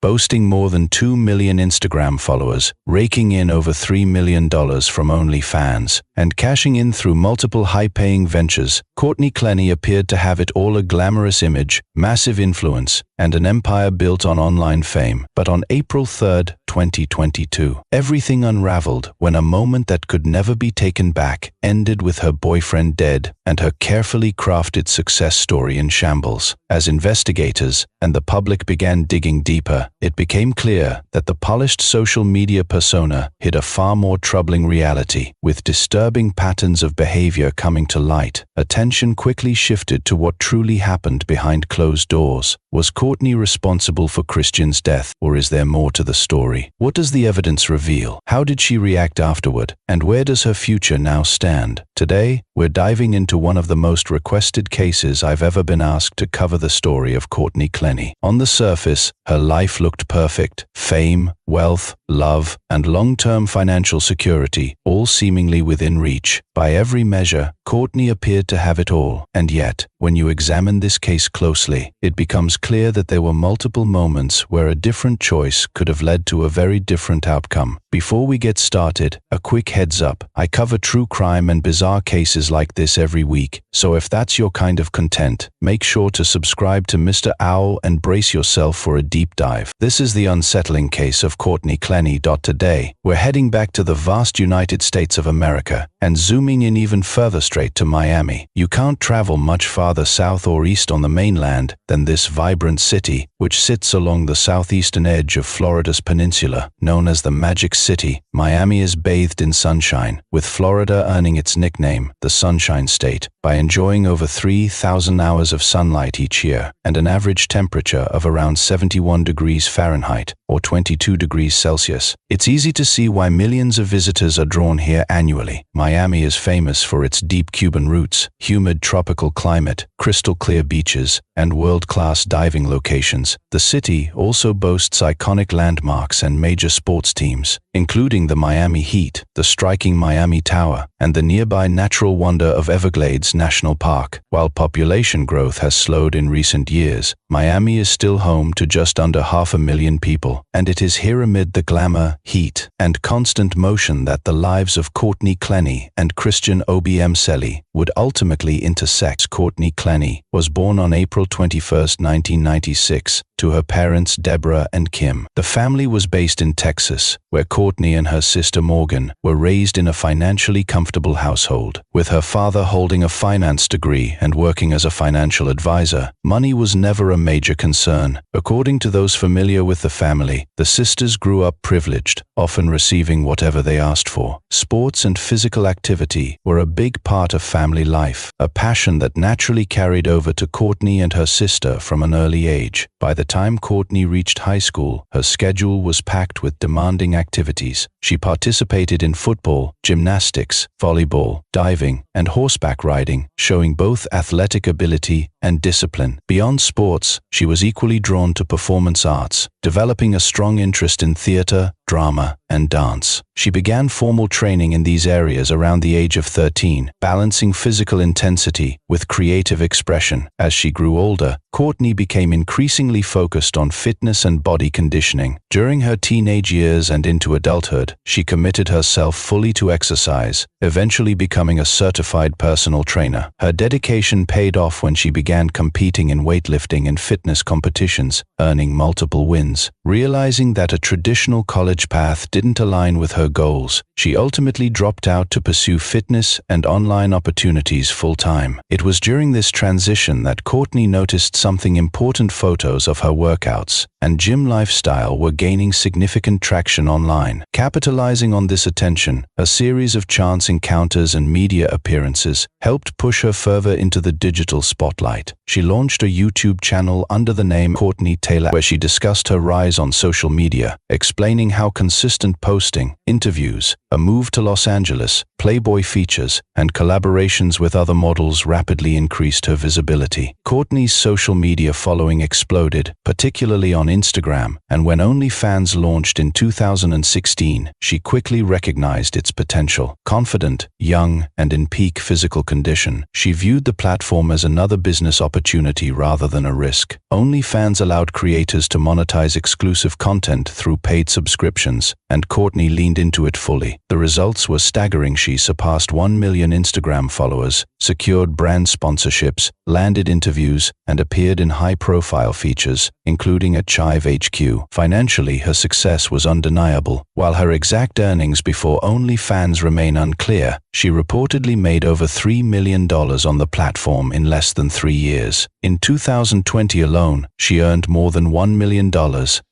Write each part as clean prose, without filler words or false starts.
boasting more than 2 million Instagram followers, raking in over $3 million from OnlyFans, and cashing in through multiple high-paying ventures. Courtney Clenney appeared to have it all: a glamorous image, massive influence, and an empire built on online fame. But on April 3, 2022, everything unraveled when a moment that could never be taken back ended with her boyfriend dead and her carefully crafted success story in shambles. As investigators and the public began digging deeper, it became clear that the polished social media persona hid a far more troubling reality. With disturbing patterns of behavior coming to light, attention quickly shifted to what truly happened behind closed doors. Was Courtney responsible for Christian's death, or is there more to the story? What does the evidence reveal? How did she react afterward? And where does her future now stand? Today, we're diving into one of the most requested cases I've ever been asked to cover: the story of Courtney Clenney. On the surface, her life looked perfect: fame, wealth, love, and long-term financial security, all seemingly within reach. By every measure, Courtney appeared to have it all. And yet, when you examine this case closely, it becomes clear that there were multiple moments where a different choice could have led to a very different outcome. Before we get started, a quick heads up: I cover true crime and bizarre cases like this every week, so if that's your kind of content, make sure to subscribe to Mr. Owl and brace yourself for a deep dive. This is the unsettling case of Courtney Clenney. Today, we're heading back to the vast United States of America and zooming in even further straight to Miami. You can't travel much farther south or east on the mainland than this vibrant city, which sits along the southeastern edge of Florida's peninsula. Known as the Magic City, Miami is bathed in sunshine, with Florida earning its nickname, the Sunshine State, by enjoying over 3,000 hours of sunlight each year and an average temperature of around 71 degrees Fahrenheit or 22 degrees Celsius. It's easy to see why millions of visitors are drawn here annually. Miami is famous for its deep Cuban roots, humid tropical climate, crystal clear beaches, and world-class diving locations. The city also boasts iconic landmarks and major sports teams, including the Miami Heat, the striking Miami Tower, and the nearby natural wonder of Everglades National Park. While population growth has slowed in recent years, Miami is still home to just under 500,000 people, and it is here amid the glamour, heat, and constant motion that the lives of Courtney Clenney and Christian Obumseli would ultimately intersect. Courtney Clenney was born on April 21, 1996, to her parents Deborah and Kim. The family was based in Texas, where Courtney and her sister Morgan were raised in a financially comfortable household. With her father holding a finance degree and working as a financial advisor, money was never a major concern. According to those familiar with the family, the sisters grew up privileged, often receiving whatever they asked for. Sports and physical activity were a big part of family life, a passion that naturally carried over to Courtney and her sister from an early age. By the time Courtney reached high school, her schedule was packed with demanding activities. She participated in football, gymnastics, volleyball, diving, and horseback riding, showing both athletic ability and discipline. Beyond sports, she was equally drawn to performance arts, developing a strong interest in theater, drama, and dance. She began formal training in these areas around the age of 13, balancing physical intensity with creative expression. As she grew older, Courtney became increasingly focused on fitness and body conditioning. During her teenage years and into adulthood, she committed herself fully to exercise, eventually becoming a certified personal trainer. Her dedication paid off when she began competing in weightlifting and fitness competitions, earning multiple wins. Realizing that a traditional college path didn't align with her goals, she ultimately dropped out to pursue fitness and online opportunities full-time. It was during this transition that Courtney noticed something important: photos of her workouts and gym lifestyle were gaining significant traction online. Capitalizing on this attention, a series of chance encounters and media appearances helped push her further into the digital spotlight. She launched a YouTube channel under the name Courtney Taylor, where she discussed her rise on social media, explaining how how consistent posting, interviews, a move to Los Angeles, Playboy features, and collaborations with other models rapidly increased her visibility. Courtney's social media following exploded, particularly on Instagram, and when OnlyFans launched in 2016, she quickly recognized its potential. Confident, young, and in peak physical condition, she viewed the platform as another business opportunity rather than a risk. OnlyFans allowed creators to monetize exclusive content through paid subscriptions, and Courtney leaned into it fully. The results were staggering. She surpassed 1 million Instagram followers, secured brand sponsorships, landed interviews, and appeared in high-profile features, including at Chive HQ. Financially, her success was undeniable. While her exact earnings before OnlyFans remain unclear, she reportedly made over $3 million on the platform in less than 3 years. In 2020 alone, she earned more than $1 million,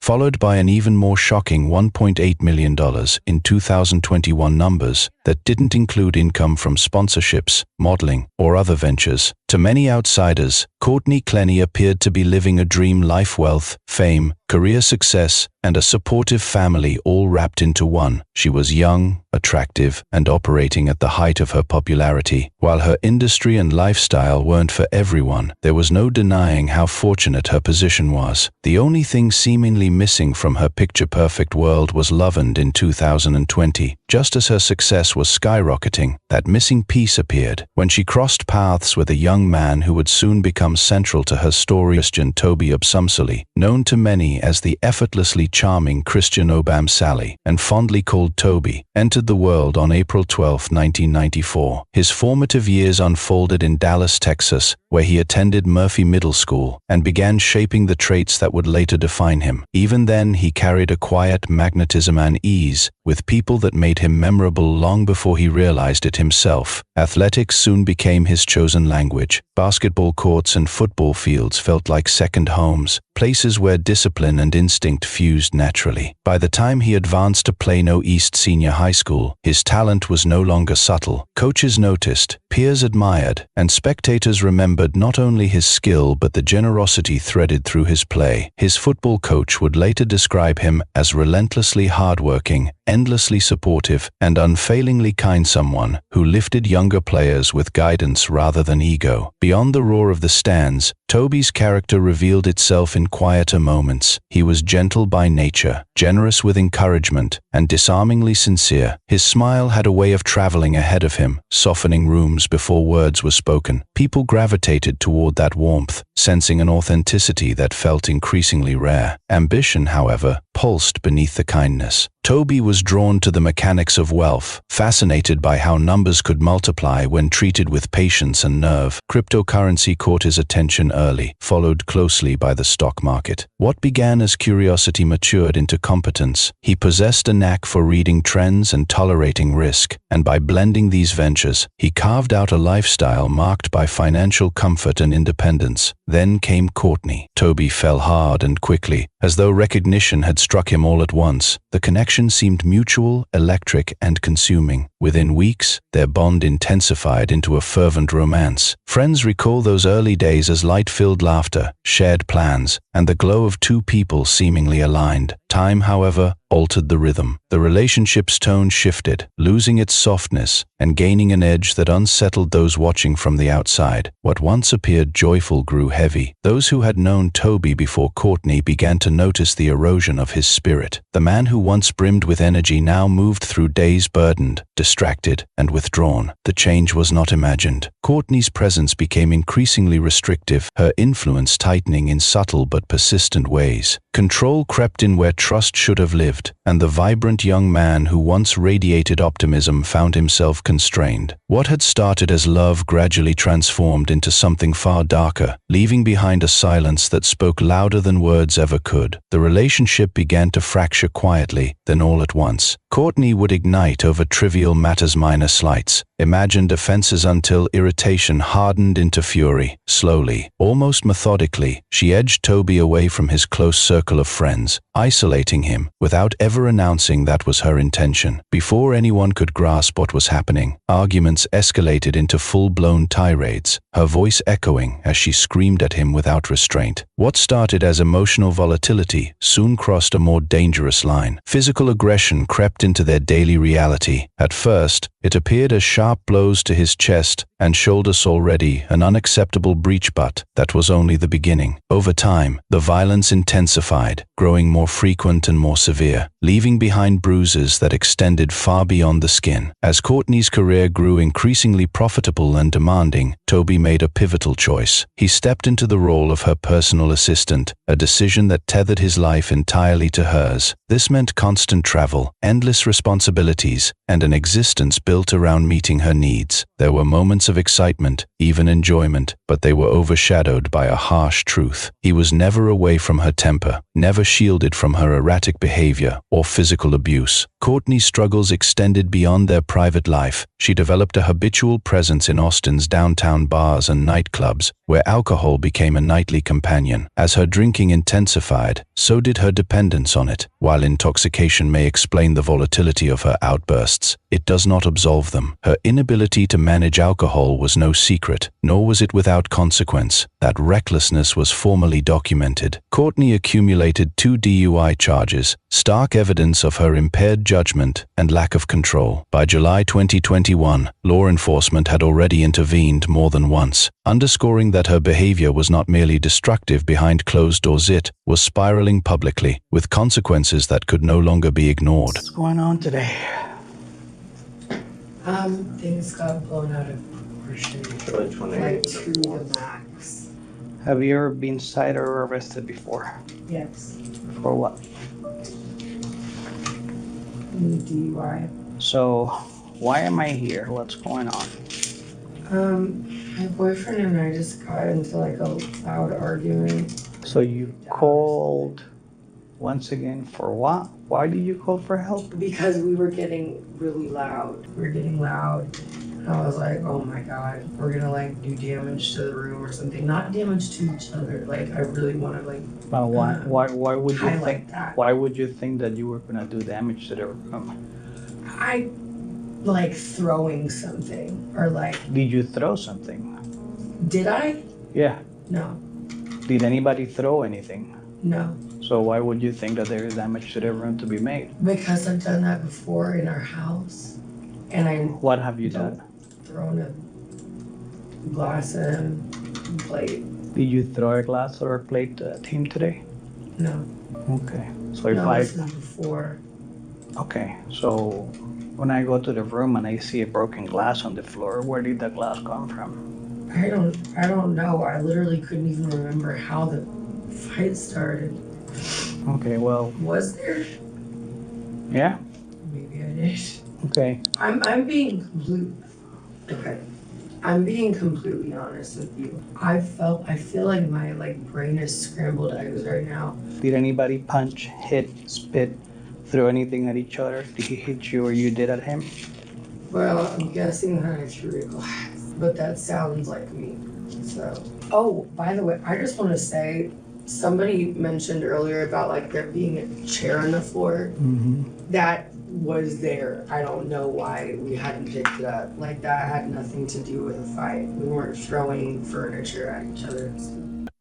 followed by an even more shocking $1.8 million in 2021 numbers that didn't include income from sponsorships, modeling, or other ventures. To many outsiders, Courtney Clenney appeared to be living a dream life: wealth, fame, career success, and a supportive family all wrapped into one. She was young, attractive, and operating at the height of her popularity. While her industry and lifestyle weren't for everyone, there was no denying how fortunate her position was. The only thing seemingly missing from her picture-perfect world was love, and in 2020, just as her success was skyrocketing, that missing piece appeared when she crossed paths with a young man who would soon become central to her story. Toby Obsumseli, known to many as the effortlessly charming Christian Obumseli, and fondly called Toby, entered the world on April 12, 1994. His formative years unfolded in Dallas, Texas, where he attended Murphy Middle School and began shaping the traits that would later define him. Even then, he carried a quiet magnetism and ease with people that made him memorable long before he realized it himself. Athletics soon became his chosen language. Basketball courts and football fields felt like second homes, places where discipline and instinct fused naturally. By the time he advanced to Plano East Senior High School, his talent was no longer subtle. Coaches noticed, peers admired, and spectators remembered not only his skill but the generosity threaded through his play. His football coach would later describe him as relentlessly hardworking, endlessly supportive, and unfailingly kind, someone who lifted younger players with guidance rather than ego. Beyond the roar of the stands, Toby's character revealed itself in quieter moments. He was gentle by nature, generous with encouragement, and disarmingly sincere. His smile had a way of traveling ahead of him, softening rooms before words were spoken. People gravitated toward that warmth, sensing an authenticity that felt increasingly rare. Ambition, however, pulsed beneath the kindness. Toby was drawn to the mechanics of wealth, fascinated by how numbers could multiply when treated with patience and nerve. Cryptocurrency caught his attention early, followed closely by the stock market. What began as curiosity matured into competence. He possessed a knack for reading trends and tolerating risk, and by blending these ventures, he carved out a lifestyle marked by financial comfort and independence. Then came Courtney. Toby fell hard and quickly, as though recognition had struck him all at once. The connection seemed mutual, electric, and consuming. Within weeks, their bond intensified into a fervent romance. Friends recall those early days as light-filled laughter, shared plans, and the glow of two people seemingly aligned. Time, however, altered the rhythm. The relationship's tone shifted, losing its softness and gaining an edge that unsettled those watching from the outside. What once appeared joyful grew heavy. Those who had known Toby before Courtney began to notice the erosion of his spirit. The man who once brimmed with energy now moved through days burdened, distracted, and withdrawn. The change was not imagined. Courtney's presence became increasingly restrictive, her influence tightening in subtle but persistent ways. Control crept in where trust should have lived, and the vibrant young man who once radiated optimism found himself constrained. What had started as love gradually transformed into something far darker, leaving behind a silence that spoke louder than words ever could. The relationship began to fracture quietly, then all at once. Courtney would ignite over trivial matters, minor slights, imagined offenses until irritation hardened into fury. Slowly, almost methodically, she edged Toby away from his close circle of friends, isolating him without ever announcing that was her intention. Before anyone could grasp what was happening, arguments escalated into full-blown tirades, her voice echoing as she screamed at him without restraint. What started as emotional volatility soon crossed a more dangerous line. Physical aggression crept into their daily reality. At first, it appeared as sharp blows to his chest and shoulders, already an unacceptable breech, but that was only the beginning. Over time, the violence intensified, growing more frequent and more severe, leaving behind bruises that extended far beyond the skin. As Courtney's career grew increasingly profitable and demanding, Toby made a pivotal choice. He stepped into the role of her personal assistant, a decision that tethered his life entirely to hers. This meant constant travel, endless responsibilities, and an existence built around meeting her needs. There were moments of excitement, even enjoyment, but they were overshadowed by a harsh truth. He was never away from her temper, never shielded from her erratic behavior or physical abuse. Courtney's struggles extended beyond their private life. She developed a habitual presence in Austin's downtown bars and nightclubs, where alcohol became a nightly companion. As her drinking intensified, so did her dependence on it. While intoxication may explain the volatility of her outbursts, it does not absolve them. Her inability to manage alcohol was no secret, nor was it without consequence. That recklessness was formally documented. Courtney accumulated 2 DUI charges, stark evidence of her impaired judgment and lack of control. By July 2021, law enforcement had already intervened more than once, underscoring that her behavior was not merely destructive behind closed doors, it was spiraling publicly, with consequences that could no longer be ignored. What's going on today? Things got blown out of proportion, like to the max. Have you ever been cited or arrested before? Yes. For what? DUI. So, why am I here? What's going on? My boyfriend and I just got into like a loud argument. So you called once again for what? Why did you call for help? Because we were getting really loud. We were getting loud. And I was like, oh my God, we're gonna like do damage to the room or something. Not damage to each other. Like I really wanna like Why would you think that. why would you think that you were gonna do damage to the room? I like throwing something or like, Did you throw something? did I? Yeah. No, Did anybody throw anything? no. So why would you think that there is damage to the room to be made? Because I've done that before in our house. And I What have you done? thrown a glass and plate. Did you throw a glass or a plate at him today? No. Okay. So if No, I this is before. Okay, so when I go to the room and I see a broken glass on the floor, where did the glass come from? I don't know. I literally couldn't even remember how the fight started. Okay, well, Was there? yeah, Maybe I did. okay. I'm being completely honest with you. I feel like my brain is scrambled eggs right now. Did anybody punch, hit, spit, throw anything at each other? Did he hit you or you did at him? Well, I'm guessing that I threw a glass, but that sounds like me. So, oh, by the way, I just want to say, somebody mentioned earlier about there being a chair on the floor. Mm-hmm. That was there. I don't know why we hadn't picked it up. That had nothing to do with a fight. We weren't throwing furniture at each other.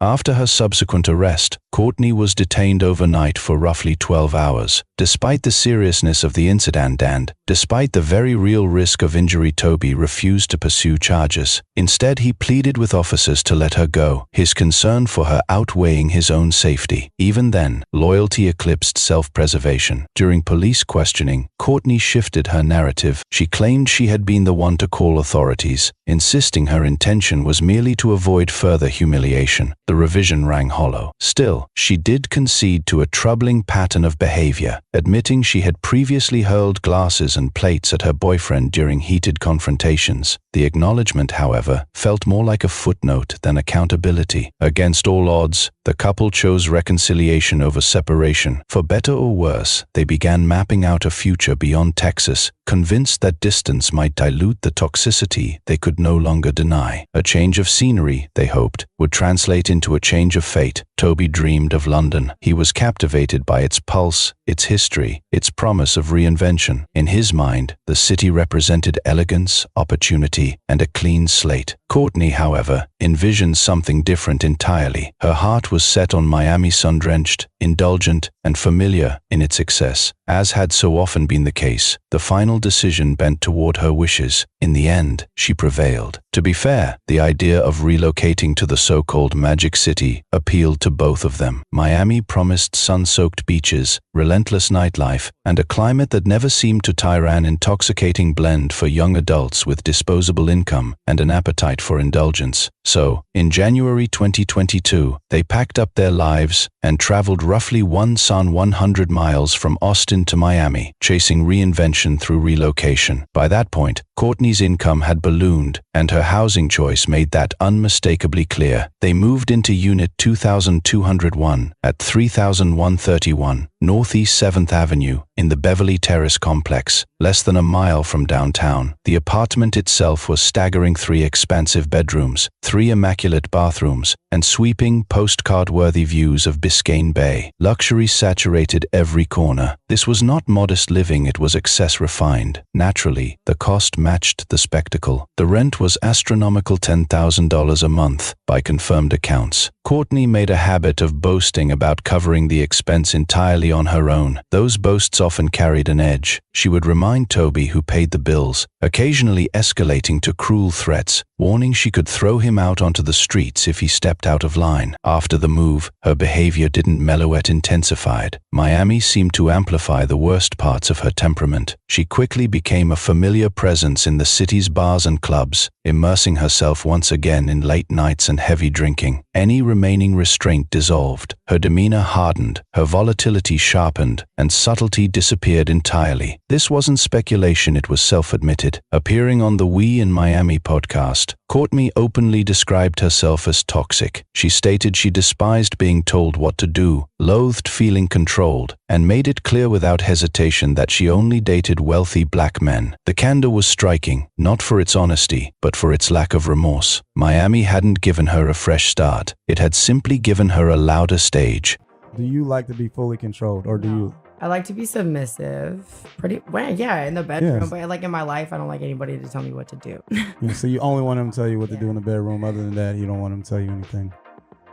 After her subsequent arrest, Courtney was detained overnight for roughly 12 hours. Despite the seriousness of the incident and despite the very real risk of injury, Toby refused to pursue charges. Instead, he pleaded with officers to let her go, his concern for her outweighing his own safety. Even then, loyalty eclipsed self-preservation. During police questioning, Courtney shifted her narrative. She claimed she had been the one to call authorities, insisting her intention was merely to avoid further humiliation. The revision rang hollow. Still, Still, she did concede to a troubling pattern of behavior, admitting she had previously hurled glasses and plates at her boyfriend during heated confrontations. The acknowledgement, however, felt more like a footnote than accountability. Against all odds, the couple chose reconciliation over separation. For better or worse, they began mapping out a future beyond Texas, convinced that distance might dilute the toxicity they could no longer deny. A change of scenery, they hoped, would translate into a change of fate. Toby dreamed of London. He was captivated by its pulse, its history, its promise of reinvention. In his mind, the city represented elegance, opportunity, and a clean slate. Courtney, however, envisioned something different entirely. Her heart was set on Miami, sun-drenched, indulgent, and familiar in its excess. As had so often been the case, the final decision bent toward her wishes. In the end, she prevailed. To be fair, the idea of relocating to the so-called Magic City appealed to both of them. Miami promised sun-soaked beaches, relentless nightlife, and a climate that never seemed to tire, an intoxicating blend for young adults with disposable income and an appetite for indulgence. So, in January 2022, they packed up their lives and traveled roughly 100 miles from Austin to Miami, chasing reinvention through relocation. By that point, Courtney's income had ballooned, and her housing choice made that unmistakably clear. They moved into Unit 2201 at 3131 Northeast 7th Avenue in the Beverly Terrace complex, less than a mile from downtown. The apartment itself was staggering: 3 expansive bedrooms, 3 immaculate bathrooms, and sweeping, postcard-worthy views of Biscayne Bay. Luxury saturated every corner. This was not modest living, it was excess refined. Naturally, the cost matched the spectacle. The rent was astronomical, $10,000 a month, by confirmed accounts. Courtney made a habit of boasting about covering the expense entirely on her own. Those boasts often carried an edge. She would remind Toby who paid the bills, occasionally escalating to cruel threats, warning she could throw him out onto the streets if he stepped out of line. After the move, her behavior didn't mellow, it intensified. Miami seemed to amplify the worst parts of her temperament. She quickly became a familiar presence in the city's bars and clubs, immersing herself once again in late nights and heavy drinking. Any remaining restraint dissolved. Her demeanor hardened, her volatility sharpened, and subtlety disappeared entirely. This wasn't speculation, it was self-admitted. Appearing on the We in Miami podcast, Courtney openly described herself as toxic. She stated she despised being told what to do, loathed feeling controlled, and made it clear without hesitation that she only dated wealthy black men. The candor was striking, not for its honesty, but for its lack of remorse. Miami hadn't given her a fresh start. It had simply given her a louder stage. Do you like to be fully controlled, or do you? I like to be submissive. Yeah, in the bedroom. Yes. But like in my life, I don't like anybody to tell me what to do. Yeah, so you only want them to tell you what to do in the bedroom. Other than that, you don't want them to tell you anything.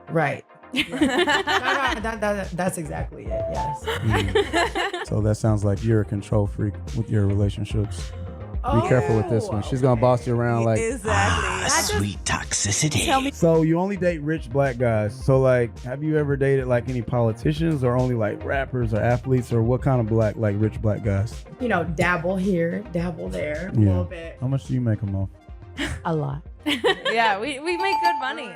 Right. That's exactly it. Yes. So that sounds like you're a control freak with your relationships. Be careful with this one. She's gonna boss you around like exactly. Sweet toxicity. Tell me. So you only date rich black guys. So like, have you ever dated like any politicians, or only like rappers or athletes, or what kind of rich black guys? You know, dabble here, dabble there, a little bit. How much do you make them off? A lot. Yeah, we make good money.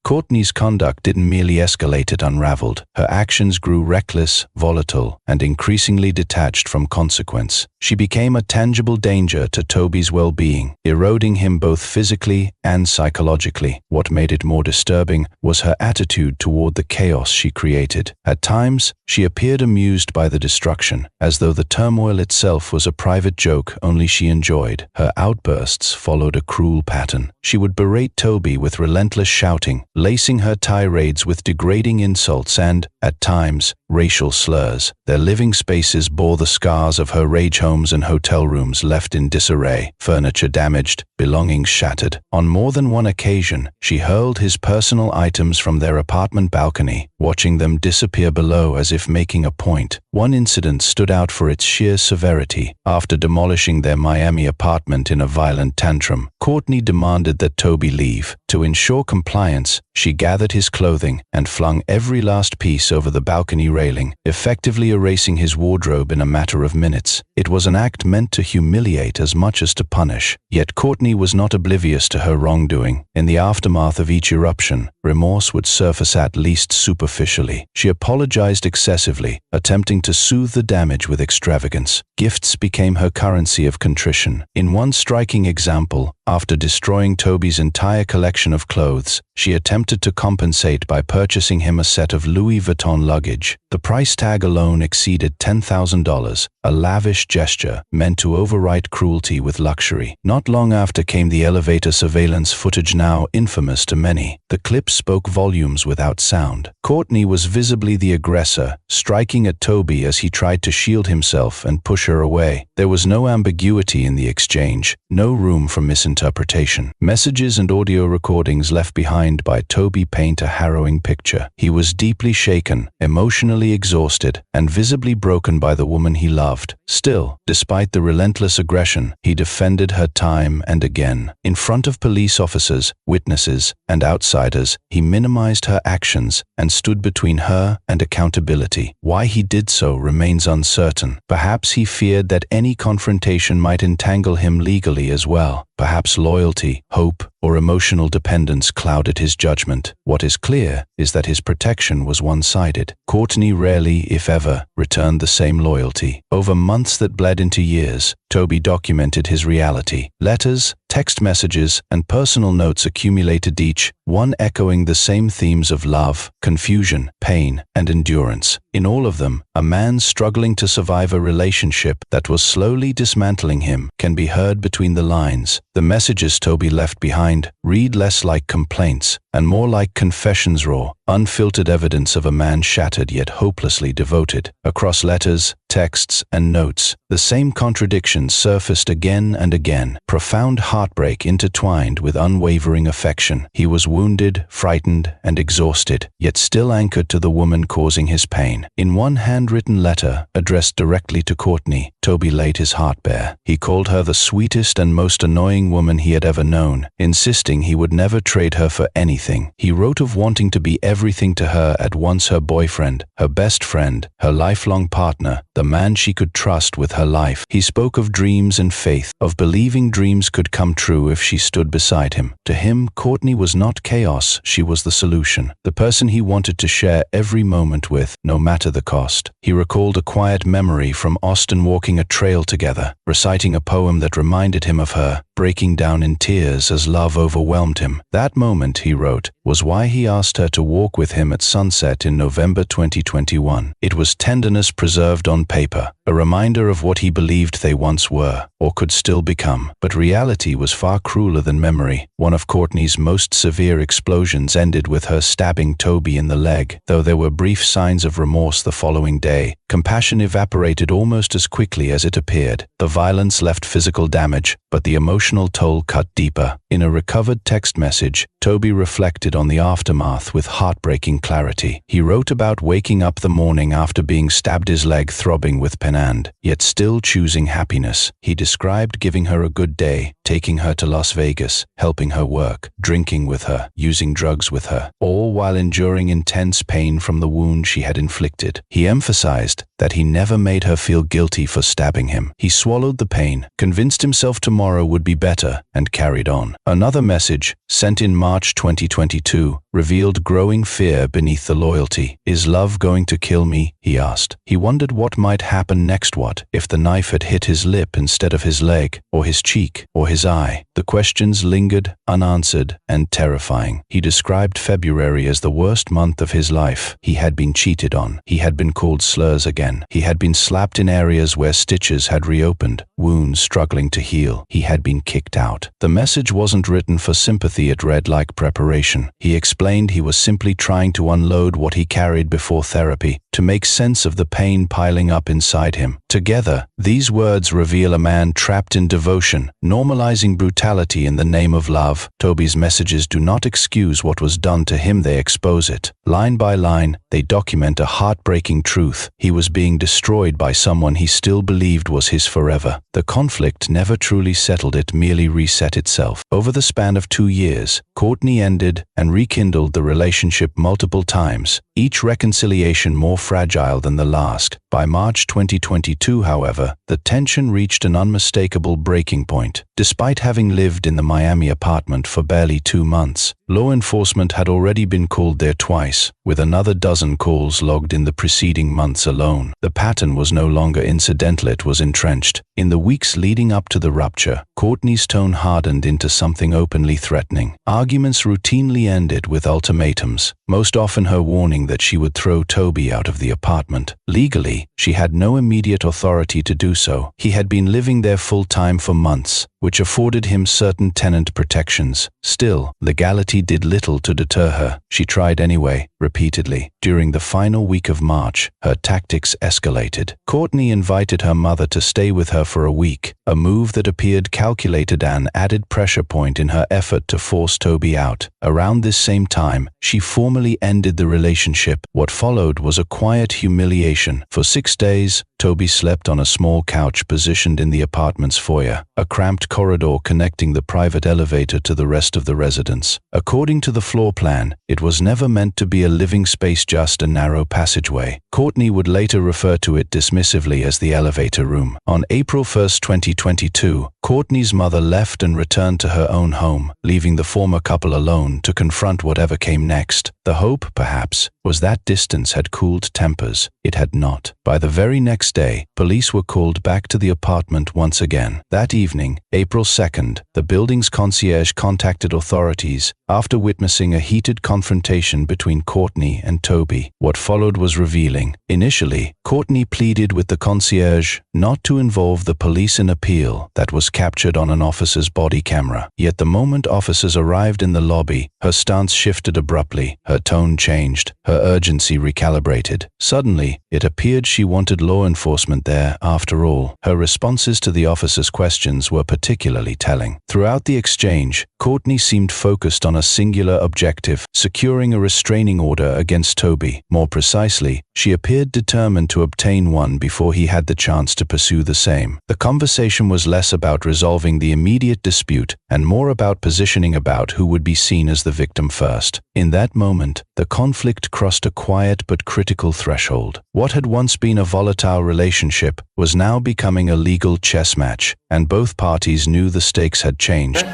Courtney's conduct didn't merely escalate, it unraveled. Her actions grew reckless, volatile, and increasingly detached from consequence. She became a tangible danger to Toby's well-being, eroding him both physically and psychologically. What made it more disturbing was her attitude toward the chaos she created. At times, she appeared amused by the destruction, as though the turmoil itself was a private joke only she enjoyed. Her outbursts followed a cruel pattern. She would berate Toby with relentless shouting, lacing her tirades with degrading insults and, at times, racial slurs. Their living spaces bore the scars of her rage. Homes and hotel rooms left in disarray, furniture damaged, belongings shattered. On more than one occasion, she hurled his personal items from their apartment balcony, watching them disappear below as if making a point. One incident stood out for its sheer severity. After demolishing their Miami apartment in a violent tantrum, Courtney demanded that Toby leave. To ensure compliance, She gathered his clothing and flung every last piece over the balcony railing, effectively erasing his wardrobe in a matter of minutes. It was an act meant to humiliate as much as to punish. Yet Courtney was not oblivious to her wrongdoing. In the aftermath of each eruption, remorse would surface at least superficially. She apologized excessively, attempting to soothe the damage with extravagance. Gifts became her currency of contrition. In one striking example, after destroying Toby's entire collection of clothes, she attempted to compensate by purchasing him a set of Louis Vuitton luggage. The price tag alone exceeded $10,000, a lavish gesture meant to overwrite cruelty with luxury. Not long after came the elevator surveillance footage, now infamous to many. The clip spoke volumes without sound. Courtney was visibly the aggressor, striking at Toby as he tried to shield himself and push her away. There was no ambiguity in the exchange, no room for misinterpretation. Messages and audio recordings left behind by Toby paint a harrowing picture. He was deeply shaken, emotionally exhausted, and visibly broken by the woman he loved. Still, despite the relentless aggression, he defended her time and again. In front of police officers, witnesses, and outsiders, he minimized her actions and stood between her and accountability. Why he did so remains uncertain. Perhaps he feared that any confrontation might entangle him legally as well. Perhaps loyalty, hope, or emotional dependence clouded his judgment. What is clear is that his protection was one-sided. Courtney rarely, if ever, returned the same loyalty. Over months that bled into years, Toby documented his reality. Letters, text messages, and personal notes accumulated, each one echoing the same themes of love, confusion, pain, and endurance. In all of them, a man struggling to survive a relationship that was slowly dismantling him can be heard between the lines. The messages Toby left behind read less like complaints and more like confessions, raw, unfiltered evidence of a man shattered yet hopelessly devoted. Across letters, texts, and notes, the same contradictions surfaced again and again. Profound heartbreak intertwined with unwavering affection. He was wounded, frightened, and exhausted, yet still anchored to the woman causing his pain. In one handwritten letter, addressed directly to Courtney, Toby laid his heart bare. He called her the sweetest and most annoying woman he had ever known, insisting he would never trade her for anything. He wrote of wanting to be everything to her at once: her boyfriend, her best friend, her lifelong partner, the man she could trust with her life. He spoke of dreams and faith, of believing dreams could come true if she stood beside him. To him, Courtney was not chaos, she was the solution, the person he wanted to share every moment with, no matter the cost. He recalled a quiet memory from Austin, walking a trail together, reciting a poem that reminded him of her, breaking down in tears as love overwhelmed him. That moment, he wrote, was why he asked her to walk with him at sunset in November 2021. It was tenderness preserved on paper, a reminder of what he believed they once were, or could still become. But reality was far crueler than memory. One of Courtney's most severe explosions ended with her stabbing Toby in the leg. Though there were brief signs of remorse the following day, compassion evaporated almost as quickly as it appeared. The violence left physical damage, but the emotional toll cut deeper. In a recovered text message, Toby reflected on the aftermath with heartbreaking clarity. He wrote about waking up the morning after being stabbed, his leg throbbing with penand, yet still choosing happiness. He described giving her a good day, taking her to Las Vegas, helping her work, drinking with her, using drugs with her, all while enduring intense pain from the wound she had inflicted. He emphasized that he never made her feel guilty for stabbing him. He swallowed the pain, convinced himself tomorrow would be better, and carried on. Another message, sent in March 2022, revealed growing fear beneath the loyalty. "Is love going to kill me?" he asked. He wondered what might happen next. What if the knife had hit his lip instead of his leg, or his cheek, or his eye? The questions lingered, unanswered, and terrifying. He described February as the worst month of his life. He had been cheated on. He had been called slurs again. He had been slapped in areas where stitches had reopened, wounds struggling to heal. He had been kicked out. The message wasn't written for sympathy, it read like preparation. He explained he was simply trying to unload what he carried before therapy, to make sense of the pain piling up inside him. Together, these words reveal a man trapped in devotion, normalizing brutality in the name of love. Toby's messages do not excuse what was done to him, they expose it. Line by line, they document a heartbreaking truth. He was being destroyed by someone he still believed was his forever. The conflict never truly settled, it merely reset itself. Over the span of 2 years, Courtney ended and rekindled the relationship multiple times, each reconciliation more fragile than the last. By March 2022, however, the tension reached an unmistakable breaking point. Despite having lived in the Miami apartment for barely 2 months, law enforcement had already been called there twice, with another dozen calls logged in the preceding months alone. The pattern was no longer incidental, it was entrenched. In the weeks leading up to the rupture, Courtney's tone hardened into something openly threatening. Arguments routinely ended with ultimatums, most often her warning that she would throw Toby out of the apartment. Legally, she had no immediate authority to do so. He had been living there full-time for months, which afforded him certain tenant protections. Still, legality did little to deter her. She tried anyway, repeatedly. During the final week of March, her tactics escalated. Courtney invited her mother to stay with her for a week, a move that appeared calculated and added pressure point in her effort to force Toby out. Around this same time, she formally ended the relationship. What followed was a quiet humiliation. For 6 days, Toby slept on a small couch positioned in the apartment's foyer, a cramped corridor connecting the private elevator to the rest of the residence. According to the floor plan, it was never meant to be a living space, just a narrow passageway. Courtney would later refer to it dismissively as the elevator room. On April 1, 2022, Courtney's mother left and returned to her own home, leaving the former couple alone to confront whatever came next. The hope, perhaps, was that distance had cooled tempers. It had not. By the very next day, police were called back to the apartment once again. That evening, April 2nd, the building's concierge contacted authorities after witnessing a heated confrontation between Courtney and Toby. What followed was revealing. Initially, Courtney pleaded with the concierge not to involve the police in appeal that was captured on an officer's body camera. Yet the moment officers arrived in the lobby, her stance shifted abruptly, her tone changed, her urgency recalibrated. Suddenly, it appeared she wanted law enforcement there after all. Her responses to the officers' questions were particularly telling. Throughout the exchange, Courtney seemed focused on a singular objective: securing a restraining order against Toby. More precisely, she appeared determined to obtain one before he had the chance to pursue the same. The conversation was less about resolving the immediate dispute and more about positioning about who would be seen as the victim first. In that moment, the conflict crossed a quiet but critical threshold. What had once been a volatile relationship was now becoming a legal chess match, and both parties knew the stakes had changed.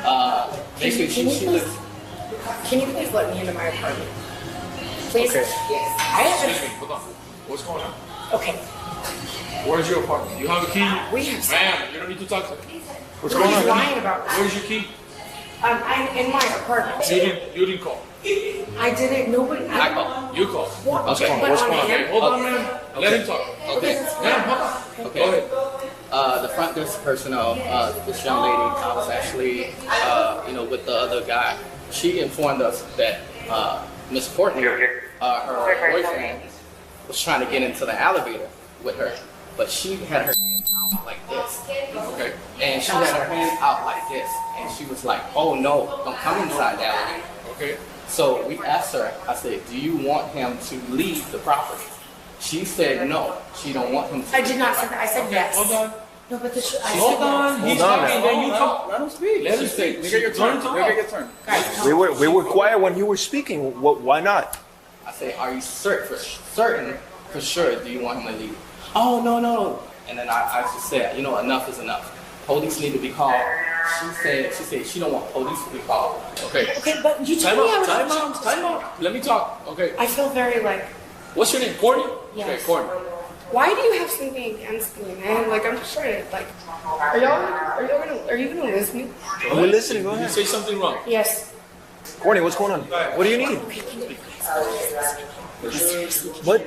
Can you please let me into my apartment? Please? Okay. Yes. Excuse me, hold on. What's going on? Okay. Where's your apartment? You have a key? We have. Ma'am, you don't need to talk to me. What's going on? Lying about that. Where's your key? I'm in my apartment. You didn't call. I didn't. Nobody. I called. You called. What? Okay. What's going on? Okay, hold on, ma'am. Let him talk. Okay. Ma'am, hold on. Okay. Go ahead. The front desk personnel, this young lady, I was actually, with the other guy. She informed us that Miss Courtney, her boyfriend, was trying to get into the elevator with her, but she had her hands out like this. Okay. And she had her hands out like this, and she was like, "Oh no, don't come inside the elevator." Okay. So we asked her. I said, "Do you want him to leave the property?" She said no. She don't want him to. I did not say that. I said yes. Hold on. No, but I said Hold on. yes. He's talking. Then you talk. Let him speak. Let him speak. You get your turn. Turn. You get your turn. Guys, We were quiet when you were speaking. Why not? I say, "Are you certain for sure? Do you want him to leave?" "Oh no." And then I just said, enough is enough. Police need to be called. She said she don't want police to be called. Okay. Okay, but you Time told me I out. was Time out. Let me talk. Okay. I feel very like. What's your name? Courtney? Yes. Okay, Courtney. Why do you have something against me, man? Like I'm just trying to like. Are you gonna listen to me? We're listening. Go Did you ahead. say something wrong? Yes. Courtney, what's going on? What do you need? Okay, can you What?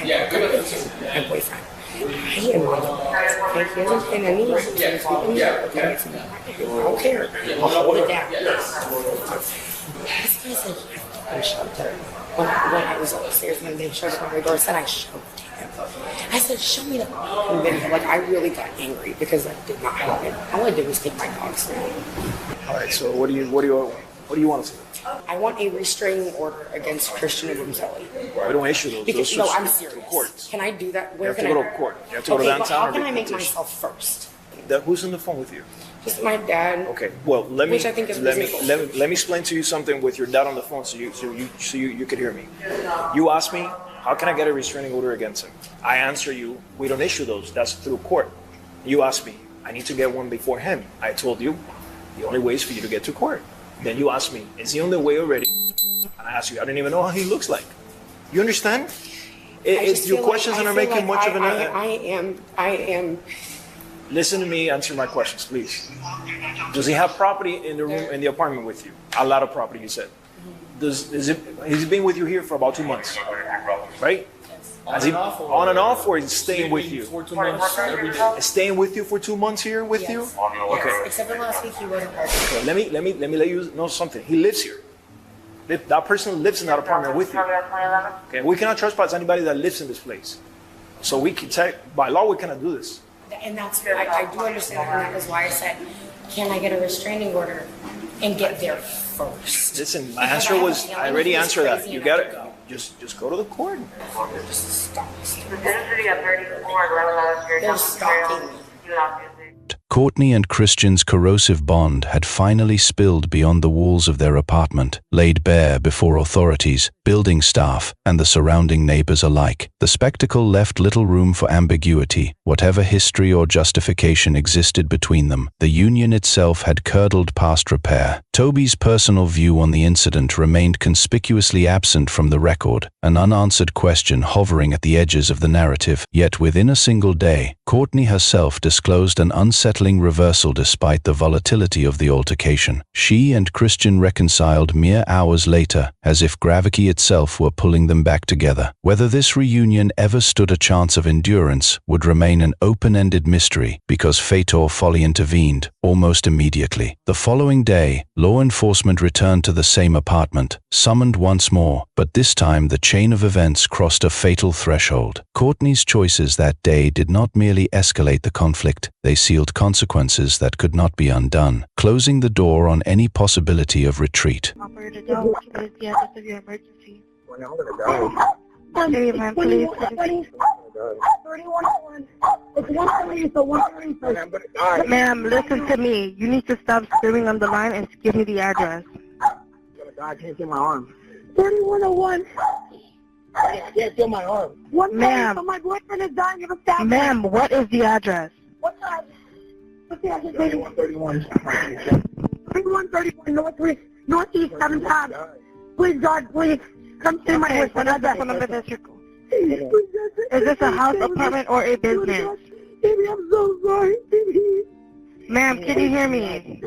Yeah, go ahead. my boyfriend. He and my okay, he hasn't been any like speaking okay. I don't care. I'll hold it down. This guy's like I'm shelter. when I was upstairs and they showed up on my door, said I showed him. I said, show me the fucking video. Like, I really got angry because that did not happen. All I did was take my dogs now. All right, so what do you want to say? I want a restraining order against Christian Obumseli. We don't issue those. Because, no, I'm serious. Court. Can I do that? You have to go to court. You have to go to downtown. How can I make myself first? Who's on the phone with you? Just my dad. Okay. Well, let me Which I think is reasonable. let me explain to you something with your dad on the phone, so you could hear me. You asked me, how can I get a restraining order against him? I answer you, we don't issue those. That's through court. You asked me, I need to get one before him. I told you, the only way is for you to get to court. Then you asked me, is he on the way already? And I asked you, I didn't even know how he looks like. You understand? It's your questions that are making much of an. I am. Listen to me, answer my questions, please. Does he have property in the room, in the apartment with you? A lot of property, you said. He's been with you here for about 2 months, right? Has he on and off, or is he staying with you? For 2 months every day. Staying with you for 2 months here with you? Okay. Except for last week, he wasn't. Okay. Let me let you know something. He lives here. That person lives in that apartment with you. Okay. We cannot trespass anybody that lives in this place. So we can by law we cannot do this. And that's I do understand that, and that is why I said, can I get a restraining order and get there first? Listen, my answer was, I already answered that. You got it. Just go to the court. Just stop. They're stalking me. Courtney and Christian's corrosive bond had finally spilled beyond the walls of their apartment, laid bare before authorities, building staff, and the surrounding neighbors alike. The spectacle left little room for ambiguity. Whatever history or justification existed between them, the union itself had curdled past repair. Toby's personal view on the incident remained conspicuously absent from the record, an unanswered question hovering at the edges of the narrative. Yet within a single day, Courtney herself disclosed an unsettling reversal despite the volatility of the altercation. She and Christian reconciled mere hours later, as if gravity itself were pulling them back together. Whether this reunion ever stood a chance of endurance would remain an open-ended mystery, because fate or folly intervened almost immediately. The following day, law enforcement returned to the same apartment, summoned once more, but this time the chain of events crossed a fatal threshold. Courtney's choices that day did not merely escalate the conflict, they sealed consequences that could not be undone, closing the door on any possibility of retreat. Operator, what is the address of your emergency? Okay, ma'am, please. 3101. It's 130, so 130. Ma'am, listen to me. You need to stop screaming on the line and give me the address. I can't feel my arm. 3101. I can't feel my arm. Ma'am. So my boyfriend is dying of a stab. Ma'am, what is the address? What's that? What's the address? 3131. 3131 Northeast 7th Ave. Please, God, please. Come see my voice. What is the phone number that you're... Is this a house, apartment, or a business? Baby, I'm so sorry, baby. Ma'am, can you hear me?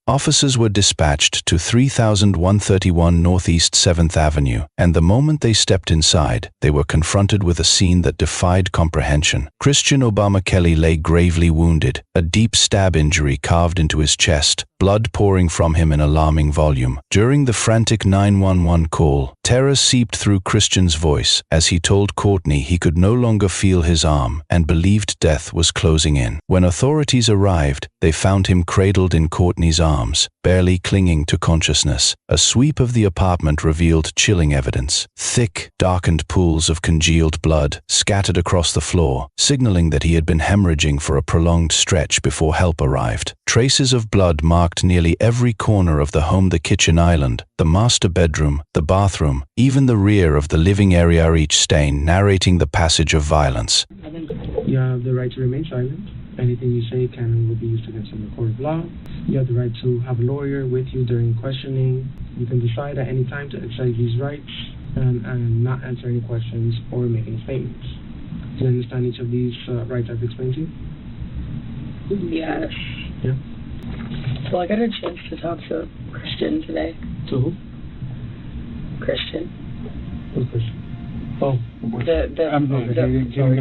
Officers were dispatched to 3131 Northeast 7th Avenue, and the moment they stepped inside, they were confronted with a scene that defied comprehension. Christian Obumseli lay gravely wounded, a deep stab injury carved into his chest, blood pouring from him in alarming volume. During the frantic 911 call, terror seeped through Christian's voice as he told Courtney he could no longer feel his arm and believed death was closing in. When authorities arrived, they found him cradled in Courtney's arms, barely clinging to consciousness. A sweep of the apartment revealed chilling evidence. Thick, darkened pools of congealed blood scattered across the floor, signaling that he had been hemorrhaging for a prolonged stretch before help arrived. Traces of blood marked nearly every corner of the home, the kitchen island, the master bedroom, the bathroom, even the rear of the living area, each stain narrating the passage of violence. You have the right to remain silent. Anything you say can and will be used against you in the court of law. You have the right to have a lawyer with you during questioning. You can decide at any time to exercise these rights and not answer any questions or make any statements. Do you understand each of these rights I've explained to you? Yes. Yeah. So I got a chance to talk to Christian today. To who? Christian. Who's Christian? Oh, the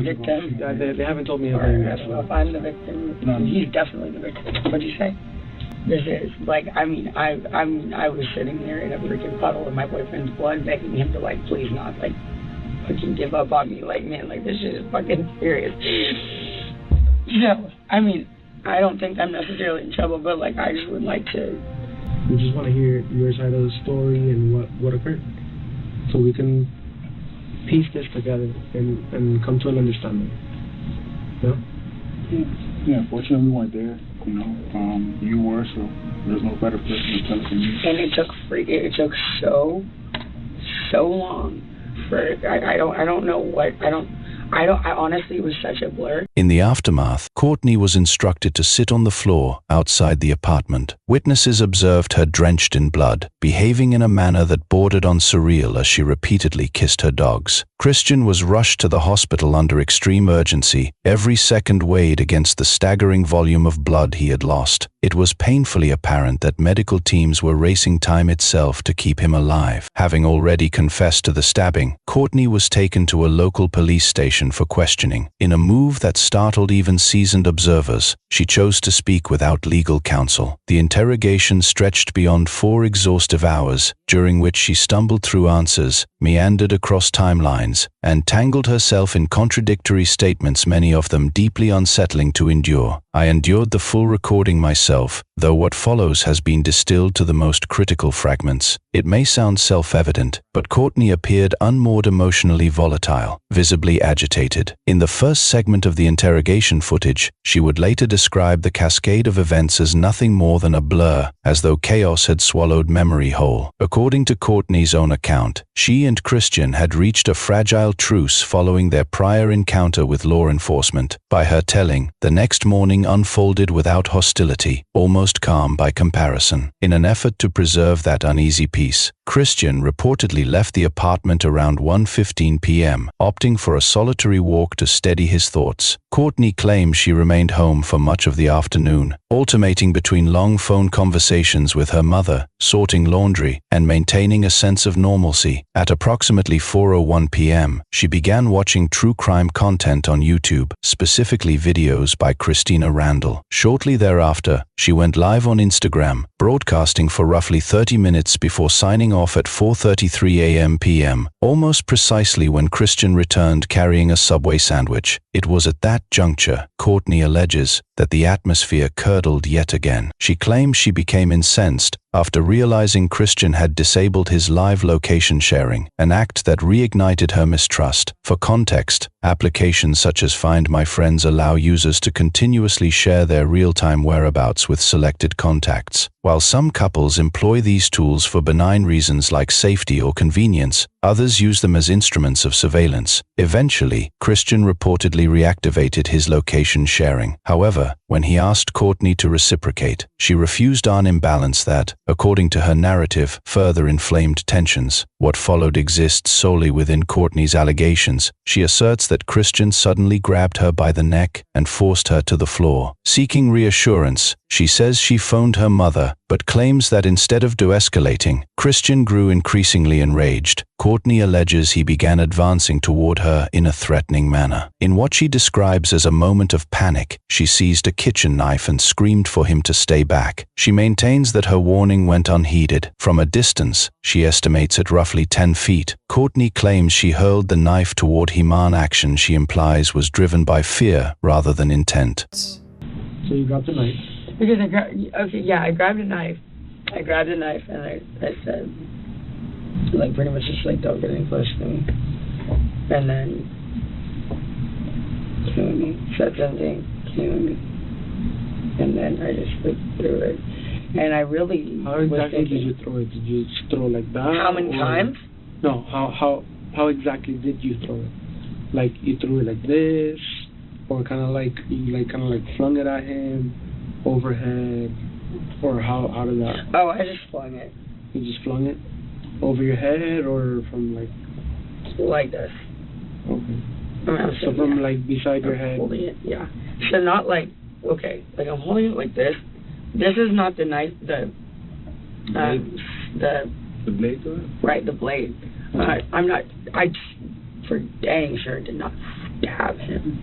victim. They haven't told me anything yet. If I'm the victim, he's definitely the victim. What'd you say? this is. Like, I was sitting there in a freaking puddle of my boyfriend's blood, begging him to, like, please not, like, fucking give up on me. Like, man, like, this shit is fucking serious. So, I don't think I'm necessarily in trouble, but, like, I just would like to... We just want to hear your side of the story and what occurred, so we can piece this together and come to an understanding. No? Yeah, fortunately we weren't there, you know. You were, so there's no better person to tell us than you. And it took so long for, I don't know what, I honestly, it was such a blur. In the aftermath, Courtney was instructed to sit on the floor outside the apartment. Witnesses observed her drenched in blood, behaving in a manner that bordered on surreal as she repeatedly kissed her dogs. Christian was rushed to the hospital under extreme urgency, every second weighed against the staggering volume of blood he had lost. It was painfully apparent that medical teams were racing time itself to keep him alive. Having already confessed to the stabbing, Courtney was taken to a local police station for questioning. In a move that startled even seasoned observers, she chose to speak without legal counsel. The interrogation stretched beyond 4 exhaustive hours, during which she stumbled through answers, meandered across timelines, and tangled herself in contradictory statements, many of them deeply unsettling to endure. I endured the full recording myself, though what follows has been distilled to the most critical fragments. It may sound self-evident, but Courtney appeared unmoored, emotionally volatile, visibly agitated. In the first segment of the interrogation footage, she would later describe the cascade of events as nothing more than a blur, as though chaos had swallowed memory whole. According to Courtney's own account, she and Christian had reached a fragile truce following their prior encounter with law enforcement. By her telling, the next morning unfolded without hostility, almost calm by comparison. In an effort to preserve that uneasy peace, Christian reportedly left the apartment around 1:15 p.m., opting for a solitary walk to steady his thoughts. Courtney claims she remained home for much of the afternoon, alternating between long phone conversations with her mother, sorting laundry, and maintaining a sense of normalcy. At approximately 4:01 p.m., she began watching true crime content on YouTube, specifically videos by Christina Randall. Shortly thereafter, she went live on Instagram, broadcasting for roughly 30 minutes before signing off at 4:33 a.m. p.m., almost precisely when Christian returned carrying a Subway sandwich. It was at that juncture, Courtney alleges, that the atmosphere curdled yet again. She claims she became incensed after realizing Christian had disabled his live location sharing, an act that reignited her mistrust. For context, applications such as Find My Friends allow users to continuously share their real-time whereabouts with selected contacts. While some couples employ these tools for benign reasons like safety or convenience, others use them as instruments of surveillance. Eventually, Christian reportedly reactivated his location sharing. However, when he asked Courtney to reciprocate, she refused, an imbalance that, according to her narrative, further inflamed tensions. What followed exists solely within Courtney's allegations. She asserts that Christian suddenly grabbed her by the neck and forced her to the floor. Seeking reassurance, she says she phoned her mother, but claims that instead of de-escalating, Christian grew increasingly enraged. Courtney alleges he began advancing toward her in a threatening manner. In what she describes as a moment of panic, she seized a kitchen knife and screamed for him to stay back. She maintains that her warning went unheeded. From a distance, she estimates at roughly 10 feet, Courtney claims she hurled the knife toward him, an action she implies was driven by fear rather than intent. So you got the knife? Because I grabbed a knife. I grabbed a knife and I said, like, pretty much just like, don't get any close to me. And then, killing me, said something, killing me. And then I just like threw it. And I really How exactly did you throw it? Did you just throw like that? How many times? No, how exactly did you throw it? Like, you threw it like this? Or kind of like, you flung it at him? Overhead, or how did that? Oh, I just flung it. You just flung it over your head, or from like this? Okay. So from like beside your head. Holding it, yeah. So not like, okay, like I'm holding it like this. This is not the knife, the blade to it? Right, the blade. I'm not. I for dang sure did not stab him.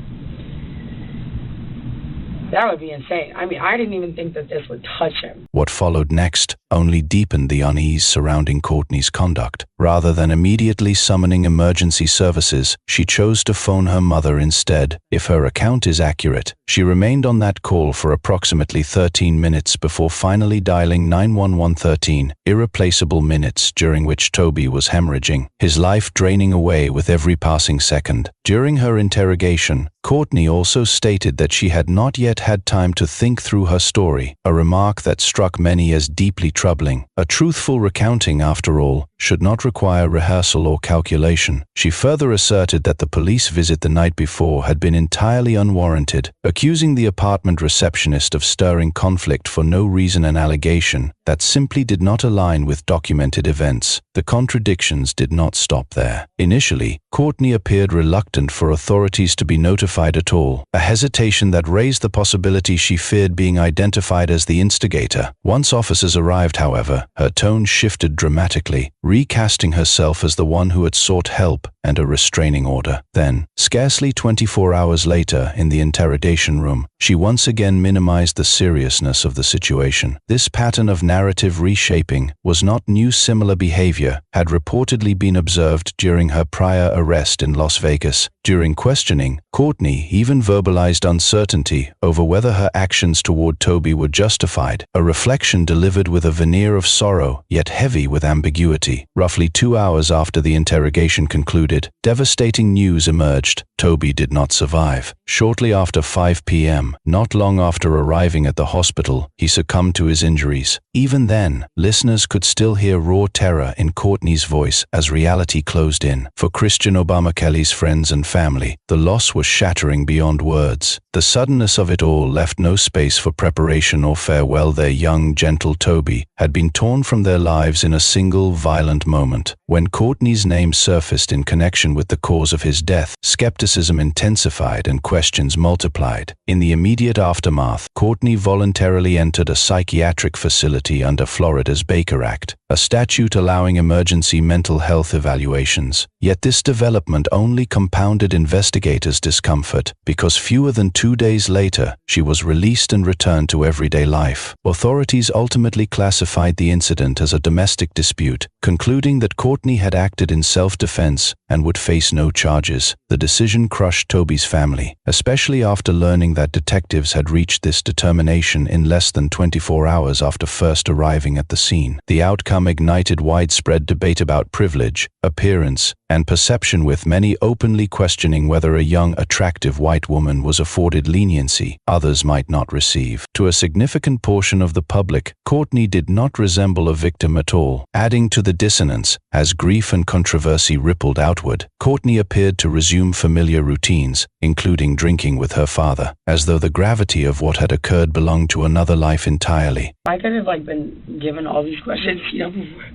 That would be insane. I mean, I didn't even think that this would touch him. What followed next only deepened the unease surrounding Courtney's conduct. Rather than immediately summoning emergency services, she chose to phone her mother instead. If her account is accurate, she remained on that call for approximately 13 minutes before finally dialing 911. Irreplaceable minutes during which Toby was hemorrhaging, his life draining away with every passing second. During her interrogation, Courtney also stated that she had not yet had time to think through her story, a remark that struck many as deeply troubling. A truthful recounting, after all, should not require rehearsal or calculation. She further asserted that the police visit the night before had been entirely unwarranted, accusing the apartment receptionist of stirring conflict for no reason, an allegation that simply did not align with documented events. The contradictions did not stop there. Initially, Courtney appeared reluctant for authorities to be notified at all, a hesitation that raised the possibility she feared being identified as the instigator. Once officers arrived, however, her tone shifted dramatically, recasting herself as the one who had sought help and a restraining order. Then, scarcely 24 hours later, in the interrogation room, she once again minimized the seriousness of the situation. This pattern of narrative reshaping was not new. Similar behavior had reportedly been observed during her prior arrest in Las Vegas. During questioning, Courtney even verbalized uncertainty over whether her actions toward Toby were justified, a reflection delivered with a veneer of sorrow, yet heavy with ambiguity. Roughly 2 hours after the interrogation concluded, devastating news emerged. Toby did not survive. Shortly after 5 p.m., not long after arriving at the hospital, he succumbed to his injuries. Even then, listeners could still hear raw terror in Courtney's voice as reality closed in. For Christian Obumseli's friends and family, the loss was shattering beyond words. The suddenness of it all left no space for preparation or farewell. Their young, gentle Toby had been torn from their lives in a single violent moment. When Courtney's name surfaced in connection with the cause of his death, skepticism intensified and questions multiplied. In the immediate aftermath, Courtney voluntarily entered a psychiatric facility under Florida's Baker Act, a statute allowing emergency mental health evaluations. Yet this development only compounded investigators' discomfort, because fewer than 2 days later, she was released and returned to everyday life. Authorities ultimately classified the incident as a domestic dispute, concluding that Courtney had acted in self-defense and would face no charges. The decision crushed Toby's family, especially after learning that detectives had reached this determination in less than 24 hours after first arriving at the scene. The outcome ignited widespread debate about privilege, appearance, and perception, with many openly questioning whether a young, attractive white woman was afforded leniency others might not receive. To a significant portion of the public, Courtney did not resemble a victim at all. Adding to the dissonance, as grief and controversy rippled outward, Courtney appeared to resume familiar routines, including drinking with her father, as though the gravity of what had occurred belonged to another life entirely. I could have been given all these questions,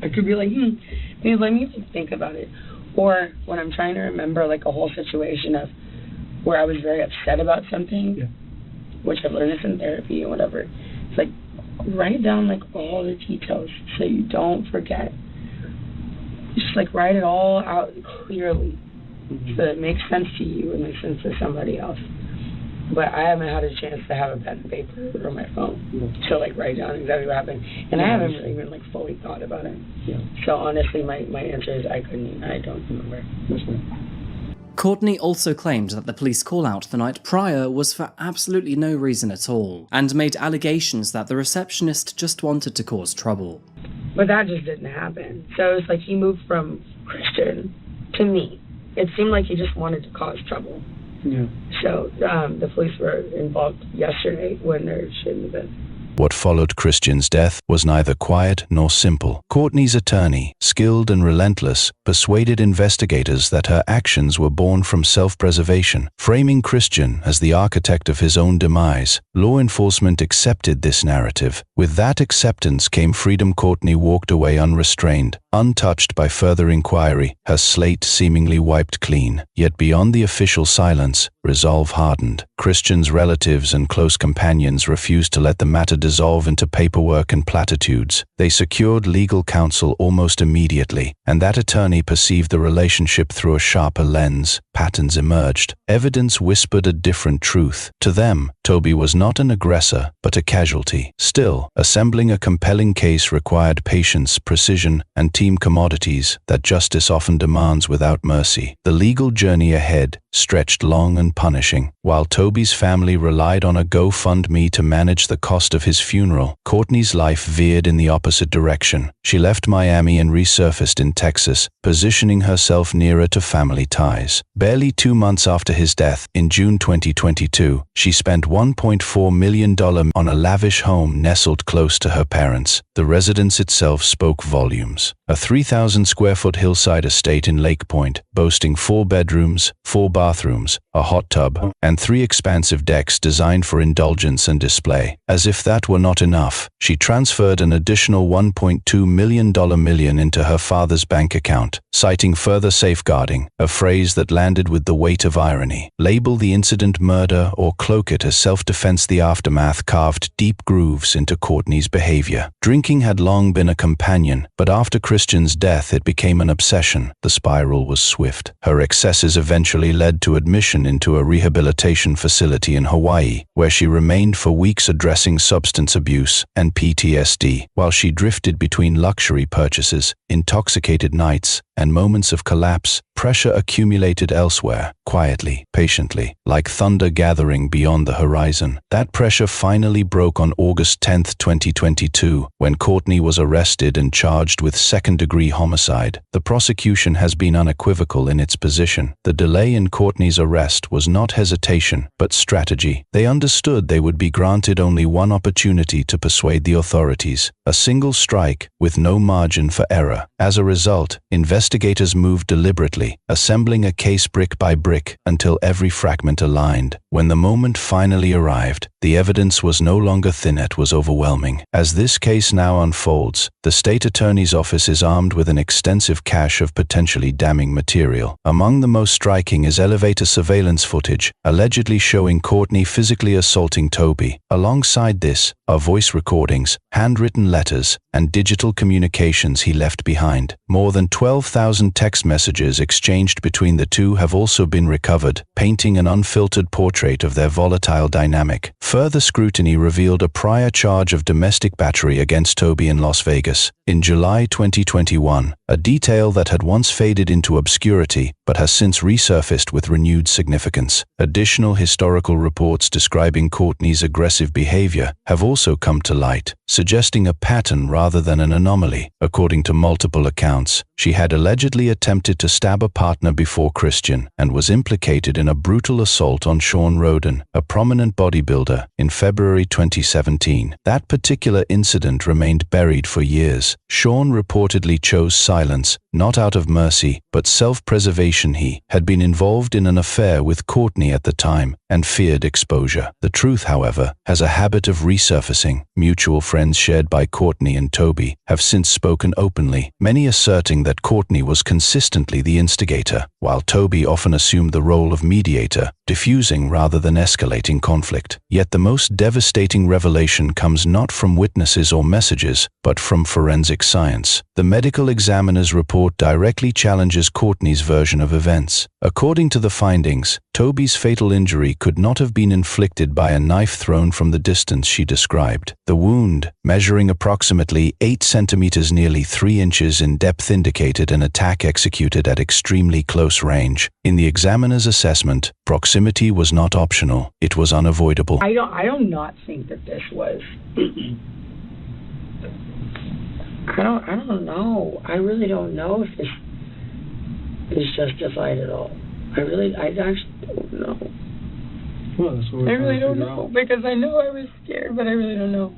I could be like, maybe let me think about it. Or when I'm trying to remember a whole situation of where I was very upset about something, which I've learned this in therapy and whatever, it's write down all the details so you don't forget. Just write it all out clearly so that it makes sense to you and makes sense to somebody else. But I haven't had a chance to have a pen and paper or my phone to write down exactly what happened, and I haven't really even fully thought about it. So honestly, my answer is I don't remember. Courtney also claimed that the police call-out the night prior was for absolutely no reason at all, and made allegations that the receptionist just wanted to cause trouble. But that just didn't happen. So it's he moved from Christian to me. It seemed like he just wanted to cause trouble. Yeah. So the police were involved yesterday when there shouldn't have been. What followed Christian's death was neither quiet nor simple. Courtney's attorney, skilled and relentless, persuaded investigators that her actions were born from self-preservation, framing Christian as the architect of his own demise. Law enforcement accepted this narrative. With that acceptance came freedom. Courtney walked away unrestrained, untouched by further inquiry, her slate seemingly wiped clean. Yet beyond the official silence, resolve hardened. Christian's relatives and close companions refused to let the matter dissolve into paperwork and platitudes. They secured legal counsel almost immediately, and that attorney perceived the relationship through a sharper lens. Patterns emerged. Evidence whispered a different truth. To them, Toby was not an aggressor, but a casualty. Still, assembling a compelling case required patience, precision, and team commodities that justice often demands without mercy. The legal journey ahead stretched long and punishing. While Toby's family relied on a GoFundMe to manage the cost of his funeral, Courtney's life veered in the opposite direction. She left Miami and resurfaced in Texas, positioning herself nearer to family ties. Barely 2 months after his death, in June 2022, she spent $1.4 million on a lavish home nestled close to her parents. The residence itself spoke volumes. A 3,000-square-foot hillside estate in Lake Point, boasting 4 bedrooms, 4 bathrooms, a hot tub, and 3 expansive decks designed for indulgence and display. As if that were not enough, she transferred an additional $1.2 million into her father's bank account, citing further safeguarding, a phrase that landed with the weight of irony. Label the incident murder or cloak it as self-defense, the aftermath carved deep grooves into Courtney's behavior. Drinking had long been a companion, but after Christian's death it became an obsession. The spiral was swift. Her excesses eventually led to admission into a rehabilitation facility in Hawaii, where she remained for weeks addressing substance abuse and PTSD. While she drifted between luxury purchases, intoxicated nights, and moments of collapse, pressure accumulated elsewhere, quietly, patiently, like thunder gathering beyond the horizon. That pressure finally broke on August 10, 2022, when Courtney was arrested and charged with second-degree homicide. The prosecution has been unequivocal in its position. The delay in Courtney's arrest was not hesitation, but strategy. They understood they would be granted only one opportunity to persuade the authorities, a single strike with no margin for error. As a result, investigators moved deliberately, assembling a case brick by brick until every fragment aligned. When the moment finally arrived, the evidence was no longer thin, it was overwhelming. As this case now unfolds, the state attorney's office is armed with an extensive cache of potentially damning material. Among the most striking is elevator surveillance footage, allegedly showing Courtney physically assaulting Toby. Alongside this are voice recordings, handwritten letters, and digital communications he left behind. More than 12,000 text messages exchanged between the two have also been recovered, painting an unfiltered portrait of their volatile dynamic. Further scrutiny revealed a prior charge of domestic battery against Toby in Las Vegas in July 2021, a detail that had once faded into obscurity but has since resurfaced with renewed significance. Additional historical reports describing Courtney's aggressive behavior have also come to light, suggesting a pattern rather than an anomaly. According to multiple accounts, she had allegedly attempted to stab a partner before Christian and was implicated in a brutal assault on Sean Roden, a prominent bodybuilder, in February 2017. That particular incident remained buried for years. Sean reportedly chose silence, not out of mercy, but self-preservation. He had been involved in an affair with Courtney at the time and feared exposure. The truth, however, has a habit of resurfacing. Mutual friends shared by Courtney and Toby have since spoken openly, many asserting that Courtney was consistently the instigator, while Toby often assumed the role of mediator, diffusing rather than escalating conflict. Yet the most devastating revelation comes not from witnesses or messages, but from forensic science. The medical examiner's report directly challenges Courtney's version of events. According to the findings, Toby's fatal injury could not have been inflicted by a knife thrown from the distance she described. The wound, measuring approximately 8 centimeters, nearly 3 inches in depth, indicated an attack executed at extremely close range. In the examiner's assessment, proximity was not optional, it was unavoidable. I do not think that this was. I don't know. I really don't know if this is justified at all. I actually don't know. Well, I really don't know, because I know I was scared, but I really don't know.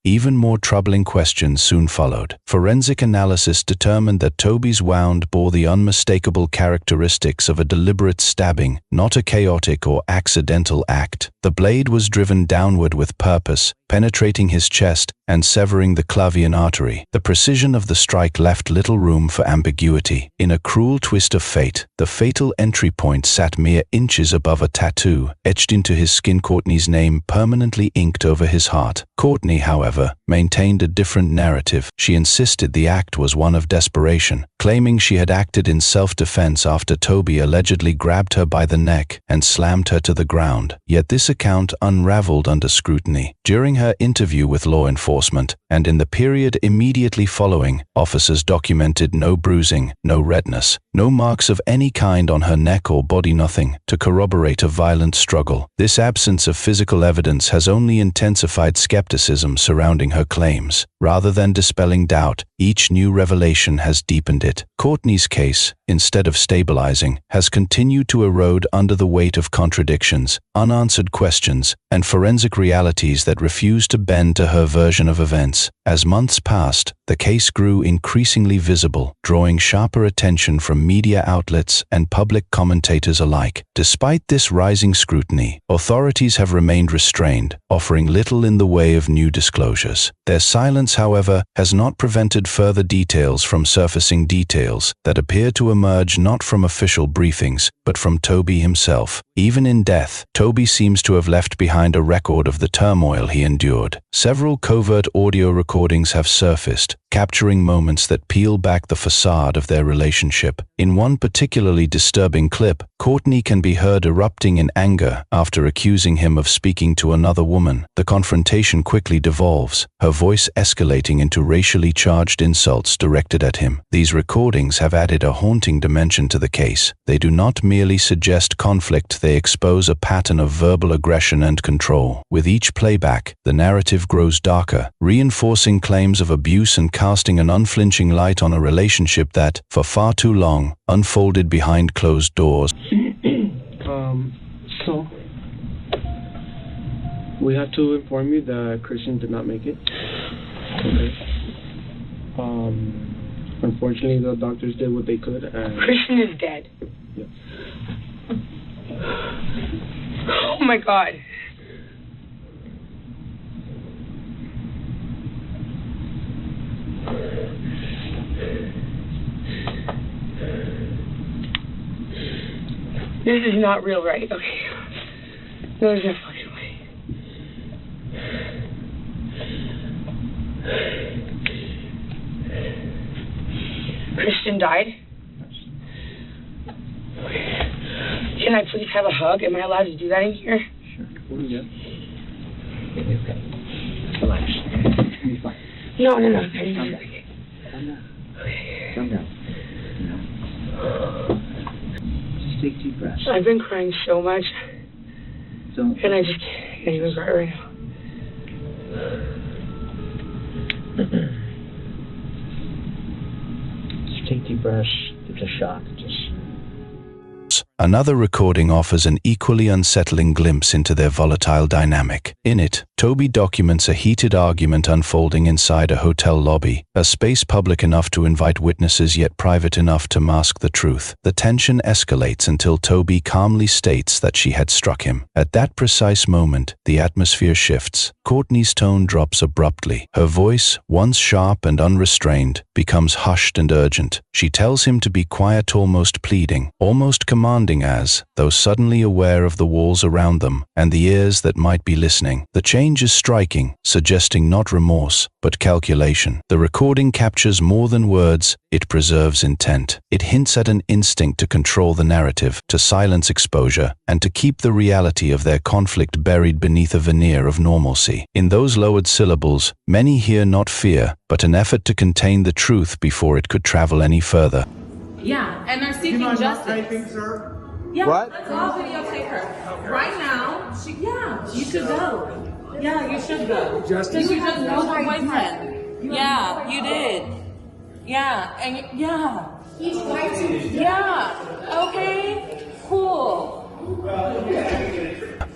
Even more troubling questions soon followed. Forensic analysis determined that Toby's wound bore the unmistakable characteristics of a deliberate stabbing, not a chaotic or accidental act. The blade was driven downward with purpose, penetrating his chest and severing the clavian artery. The precision of the strike left little room for ambiguity. In a cruel twist of fate, the fatal entry point sat mere inches above a tattoo, etched into his skin, Courtney's name permanently inked over his heart. Courtney, however, maintained a different narrative. She insisted the act was one of desperation, claiming she had acted in self-defense after Toby allegedly grabbed her by the neck and slammed her to the ground. Yet this account unraveled under scrutiny. During her interview with law enforcement, and in the period immediately following, officers documented no bruising, no redness, no marks of any kind on her neck or body, nothing to corroborate a violent struggle. This absence of physical evidence has only intensified skepticism surrounding her claims. Rather than dispelling doubt, each new revelation has deepened it. Courtney's case, instead of stabilizing, has continued to erode under the weight of contradictions, unanswered questions, and forensic realities that refuse to bend to her version of events. As months passed, the case grew increasingly visible, drawing sharper attention from media outlets and public commentators alike. Despite this rising scrutiny, authorities have remained restrained, offering little in the way of new disclosures. Their silence, however, has not prevented further details from surfacing, details that appear to emerge not from official briefings, but from Toby himself. Even in death, Toby seems to have left behind a record of the turmoil he endured. Several covert audio recordings have surfaced, capturing moments that peel back the facade of their relationship. In one particularly disturbing clip, Courtney can be heard erupting in anger after accusing him of speaking to another woman. The confrontation quickly devolves, her voice escalating into racially charged insults directed at him. These recordings have added a haunting dimension to the case. They do not merely suggest conflict, they expose a pattern of verbal aggression and control. With each playback, the narrative grows darker, reinforcing claims of abuse and casting an unflinching light on a relationship that, for far too long, unfolded behind closed doors. So we have to inform you that Christian did not make it. Okay. Unfortunately, the doctors did what they could. And Christian is dead. Yes. Oh my God. This is not real, right? Okay. No, there's no fucking way. Christian died? Can I please have a hug? Am I allowed to do that in here? Sure. Oh, yeah. Okay. Relax. You'll be fine. No. Calm down. Calm down. Just take deep breaths. I've been crying so much. Don't. And I just can't even cry right now. Just take deep breaths. It's a shock. Another recording offers an equally unsettling glimpse into their volatile dynamic. In it, Toby documents a heated argument unfolding inside a hotel lobby, a space public enough to invite witnesses yet private enough to mask the truth. The tension escalates until Toby calmly states that she had struck him. At that precise moment, the atmosphere shifts. Courtney's tone drops abruptly. Her voice, once sharp and unrestrained, becomes hushed and urgent. She tells him to be quiet, almost pleading, almost commanding, as though suddenly aware of the walls around them and the ears that might be listening. The change is striking, suggesting not remorse, but calculation. The recording captures more than words, it preserves intent. It hints at an instinct to control the narrative, to silence exposure, and to keep the reality of their conflict buried beneath a veneer of normalcy. In those lowered syllables, many hear not fear, but an effort to contain the truth before it could travel any further. Yeah, and they're seeking justice. Sir? Yeah, what? Let's all videotape her. Right now, you should go. Yeah, you should go. Because you just killed her boyfriend. Yeah, you did. Yeah, and yeah. He's right to. Yeah, okay, cool.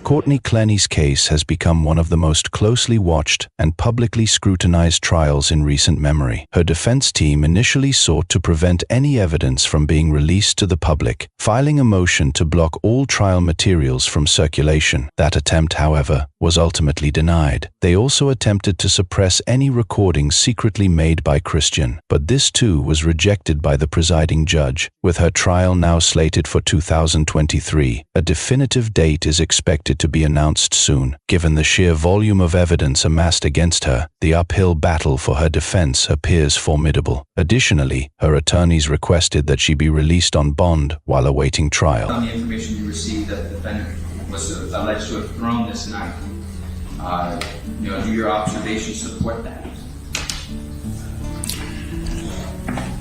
Courtney Clenney's case has become one of the most closely watched and publicly scrutinized trials in recent memory. Her defense team initially sought to prevent any evidence from being released to the public, filing a motion to block all trial materials from circulation. That attempt, however, was ultimately denied. They also attempted to suppress any recordings secretly made by Christian, but this too was rejected by the presiding judge. With her trial now slated for 2023, a definitive date is expected to be announced soon. Given the sheer volume of evidence amassed against her, the uphill battle for her defense appears formidable. Additionally, her attorneys requested that she be released on bond while awaiting trial. On the information you received that the defendant was alleged to have thrown this knife, do your observations support that?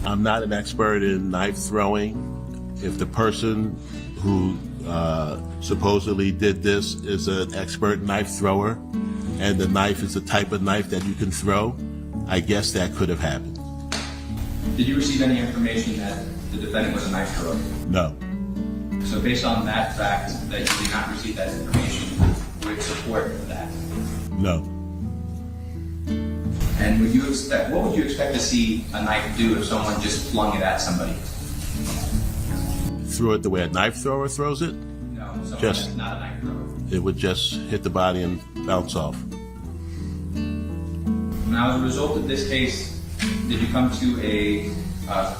I'm not an expert in knife throwing. If the person who supposedly did this is an expert knife thrower, and the knife is the type of knife that you can throw, I guess that could have happened. Did you receive any information that the defendant was a knife thrower? No. So based on that fact that you did not receive that information, would support that? No. And what would you expect to see a knife do if someone just flung it at somebody? Threw it the way a knife thrower throws it? No, someone that's not a knife thrower. It would just hit the body and bounce off. Now, as a result of this case, did you come to a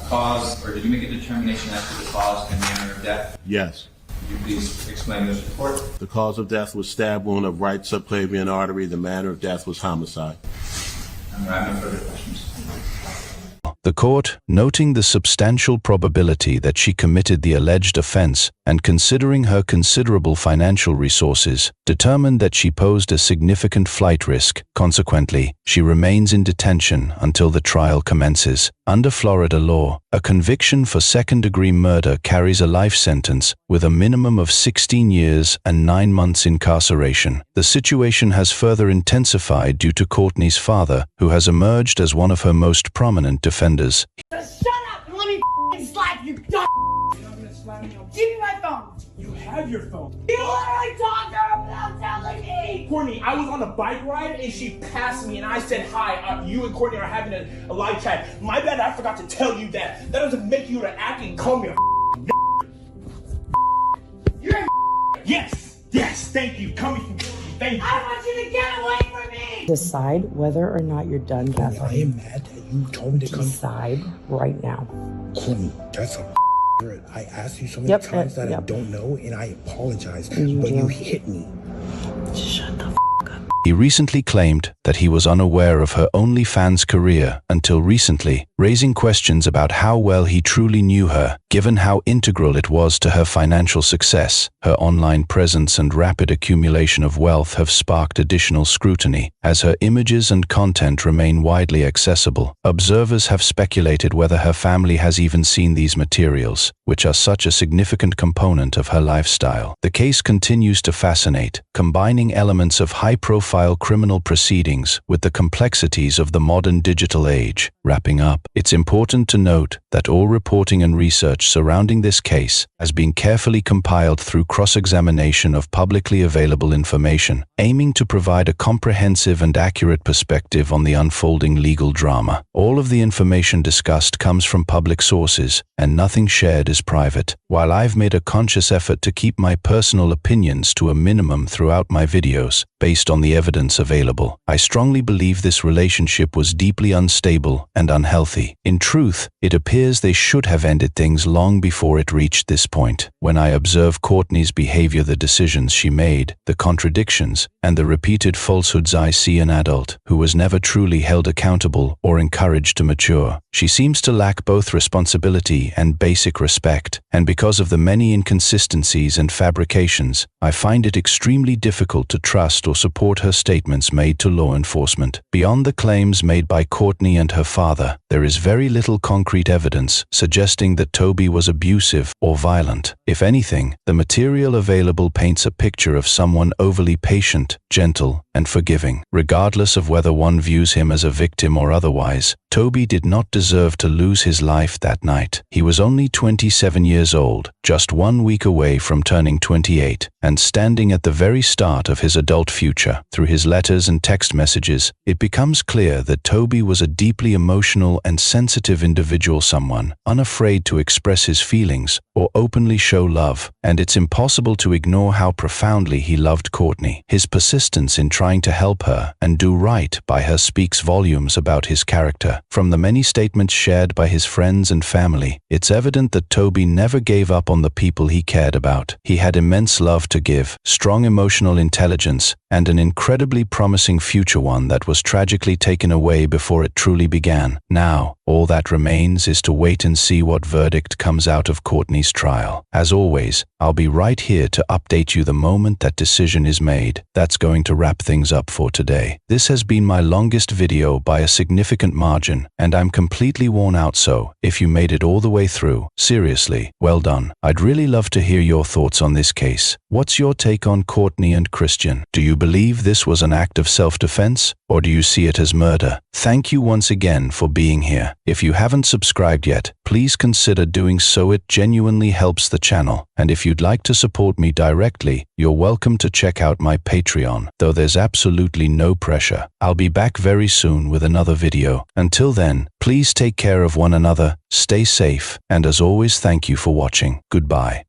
cause, or did you make a determination as to the cause and manner of death? Yes. Could you please explain this report? The cause of death was stab wound of right subclavian artery. The manner of death was homicide. I have no further questions. The court, noting the substantial probability that she committed the alleged offense and considering her considerable financial resources, determined that she posed a significant flight risk. Consequently, she remains in detention until the trial commences. Under Florida law, a conviction for second-degree murder carries a life sentence with a minimum of 16 years and 9 months incarceration. The situation has further intensified due to Courtney's father, who has emerged as one of her most prominent defenders. Just shut up and let me slap you, dumb. You're not gonna slap me. Give me my phone. You have your phone. You literally talked to her without telling me. Courtney, I was on a bike ride and she passed me and I said hi. You and Courtney are having a live chat. My bad, I forgot to tell you that. That doesn't make you to act and call me a You're a Yes, thank you. Call me thank you. I want you to get away from me. Decide whether or not you're done gaslighting. I am mad that you told me to come. Decide right now. Courtney, that's a I asked you so many times that I don't know, and I apologize, but you hit me. Shut the He recently claimed that he was unaware of her OnlyFans career until recently, raising questions about how well he truly knew her, given how integral it was to her financial success. Her online presence and rapid accumulation of wealth have sparked additional scrutiny, as her images and content remain widely accessible. Observers have speculated whether her family has even seen these materials, which are such a significant component of her lifestyle. The case continues to fascinate, combining elements of high-profile criminal proceedings with the complexities of the modern digital age. Wrapping up, it's important to note that all reporting and research surrounding this case has been carefully compiled through cross-examination of publicly available information, aiming to provide a comprehensive and accurate perspective on the unfolding legal drama. All of the information discussed comes from public sources, and nothing shared is private. While I've made a conscious effort to keep my personal opinions to a minimum throughout my videos, based on the evidence available, I strongly believe this relationship was deeply unstable and unhealthy. In truth, it appears they should have ended things long before it reached this point. When I observe Courtney's behavior, the decisions she made, the contradictions, and the repeated falsehoods, I see an adult who was never truly held accountable or encouraged to mature. She seems to lack both responsibility and basic respect, and because of the many inconsistencies and fabrications, I find it extremely difficult to trust or support her statements made to law enforcement. Beyond the claims made by Courtney and her father, there is very little concrete evidence suggesting that Toby was abusive or violent. If anything, the material available paints a picture of someone overly patient, gentle, and forgiving. Regardless of whether one views him as a victim or otherwise, Toby did not deserve to lose his life that night. He was only 27 years old, just 1 week away from turning 28, and standing at the very start of his adult future. Through his letters and text messages, it becomes clear that Toby was a deeply emotional and sensitive individual, someone unafraid to express his feelings or openly show love, and it's impossible to ignore how profoundly he loved Courtney. His persistence in trying to help her and do right by her speaks volumes about his character. From the many statements shared by his friends and family, it's evident that Toby never gave up on the people he cared about. He had immense love to give, strong emotional intelligence, and an incredibly promising future, one that was tragically taken away before it truly began. Now, all that remains is to wait and see what verdict comes out of Courtney's trial. As always, I'll be right here to update you the moment that decision is made. That's going to wrap things up for today. This has been my longest video by a significant margin, and I'm completely worn out, so if you made it all the way through, seriously, well done. I'd really love to hear your thoughts on this case. What's your take on Courtney and Christian? Do you believe this was an act of self-defense, or do you see it as murder? Thank you once again for being here. If you haven't subscribed yet, please consider doing so. It genuinely helps the channel. And if you'd like to support me directly, you're welcome to check out my Patreon, though there's absolutely no pressure. I'll be back very soon with another video. Until then, please take care of one another, stay safe, and as always, thank you for watching. Goodbye.